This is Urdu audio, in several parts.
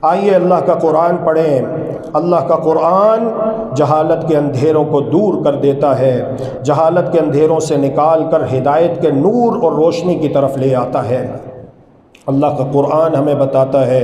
آئیے اللہ کا قرآن پڑھیں۔ اللہ کا قرآن جہالت کے اندھیروں کو دور کر دیتا ہے، جہالت کے اندھیروں سے نکال کر ہدایت کے نور اور روشنی کی طرف لے آتا ہے۔ اللہ کا قرآن ہمیں بتاتا ہے،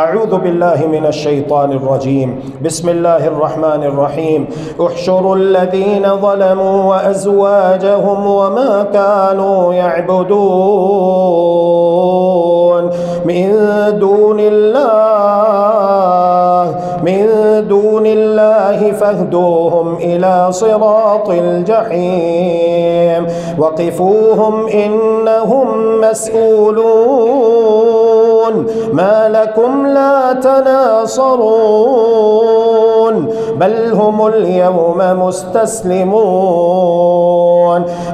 اعوذ باللہ من الشیطان الرجیم، بسم اللہ الرحمن الرحیم، احشروا الذین ظلموا وازواجهم وما كانوا يعبدون من دون اللہ فاہدوہم الى صراط الجحیم وقفوہم انہم مسئولون ما لكم لا تناصرون بل هم اليوم مستسلمون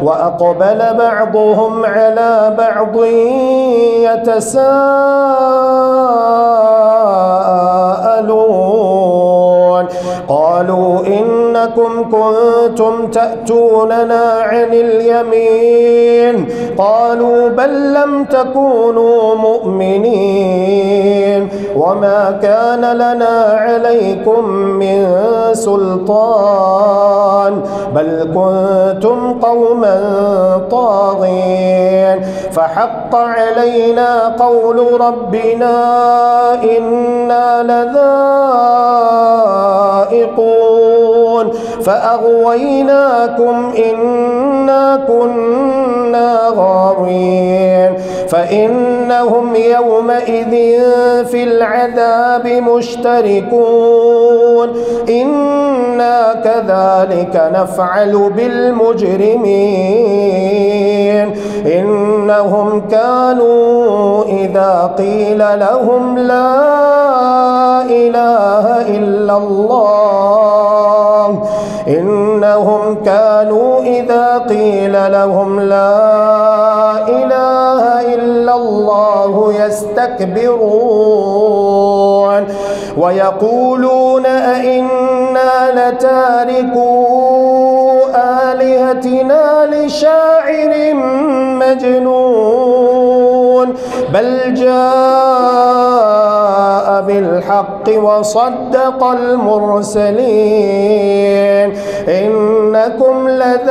وأقبل بعضهم على بعض يتساءلون قالوا إنكم كنتم تأتوننا عن اليمين قالوا بل لم تكونوا مؤمنين وما كان لنا عليكم من سلطان بل كنتم قوما طاغين فحق علينا قول ربنا إنا لذائقون فأغويناكم إنا كنا غاوين فإنهم يومئذ في العذاب مشتركون إنا كذلك نفعل بالمجرمين إنهم كانوا إذا قيل لهم لا إله إلا الله إنهم كانوا إذا قيل لهم لا إله إلا الله يستكبرون ويقولون أئنا لتاركو آلهتنا لشاعر مجنون بل جاء بالحق وصدق المرسلين إنكم لذائق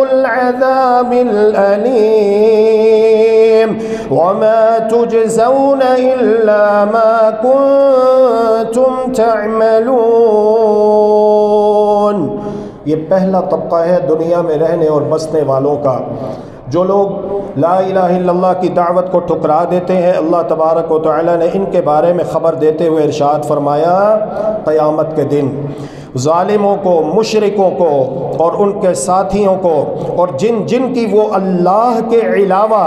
العذاب الأليم وما تجزون إلا ما كنتم تعملون۔ یہ پہلا طبقہ ہے دنیا میں رہنے اور بسنے والوں کا، جو لوگ لا الہ الا اللہ کی دعوت کو ٹھکرا دیتے ہیں۔ اللہ تبارک و تعالی نے ان کے بارے میں خبر دیتے ہوئے ارشاد فرمایا، قیامت کے دن ظالموں کو، مشرکوں کو اور ان کے ساتھیوں کو اور جن کی وہ اللہ کے علاوہ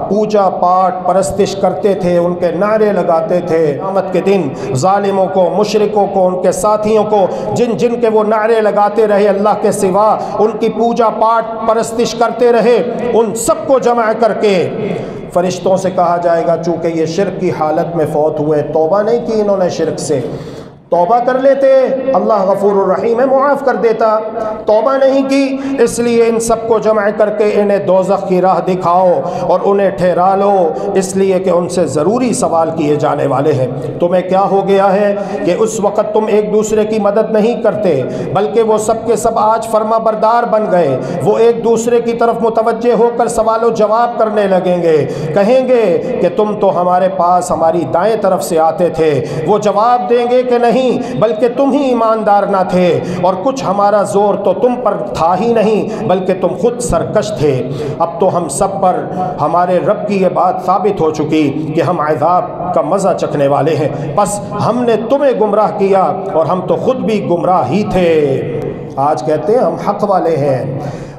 پوجا پاٹ پرستش کرتے تھے، ان کے نعرے لگاتے تھے، قیامت کے دن ظالموں کو، مشرکوں کو، ان کے ساتھیوں کو، جن کے وہ نعرے لگاتے رہے اللہ کے سوا، ان کی پوجا پاٹ پرستش کرتے رہے، ان سب کو جمع کر کے فرشتوں سے کہا جائے گا، چونکہ یہ شرک کی حالت میں فوت ہوئے، توبہ نہیں کی انہوں نے شرک سے، توبہ کر لیتے اللہ غفور الرحیم ہے، معاف کر دیتا، توبہ نہیں کی، اس لیے ان سب کو جمع کر کے انہیں دوزخ کی راہ دکھاؤ اور انہیں ٹھہرا لو، اس لیے کہ ان سے ضروری سوال کیے جانے والے ہیں۔ تمہیں کیا ہو گیا ہے کہ اس وقت تم ایک دوسرے کی مدد نہیں کرتے، بلکہ وہ سب کے سب آج فرما بردار بن گئے، وہ ایک دوسرے کی طرف متوجہ ہو کر سوال و جواب کرنے لگیں گے، کہیں گے کہ تم تو ہمارے پاس ہماری دائیں طرف سے آتے تھے، وہ جواب دیں گے کہ نہیں بلکہ تم ہی ایماندار نہ تھے، اور کچھ ہمارا زور تو تم پر تھا ہی نہیں بلکہ تم خود سرکش تھے۔ اب تو ہم سب پر ہمارے رب کی یہ بات ثابت ہو چکی کہ ہم عذاب کا مزہ چکھنے والے ہیں، بس ہم نے تمہیں گمراہ کیا اور ہم تو خود بھی گمراہ ہی تھے۔ آج کہتے ہیں ہم حق والے ہیں،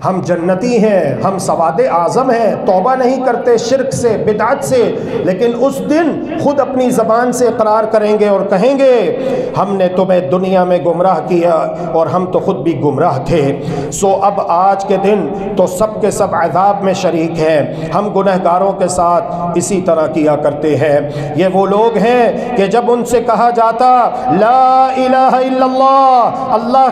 ہم جنتی ہیں، ہم سواد اعظم ہیں، توبہ نہیں کرتے شرک سے، بدعت سے، لیکن اس دن خود اپنی زبان سے اقرار کریں گے اور کہیں گے ہم نے تمہیں دنیا میں گمراہ کیا اور ہم تو خود بھی گمراہ تھے۔ سو اب آج کے دن تو سب کے سب عذاب میں شریک ہیں، ہم گنہگاروں کے ساتھ اسی طرح کیا کرتے ہیں۔ یہ وہ لوگ ہیں کہ جب ان سے کہا جاتا لا الہ الا اللہ، اللہ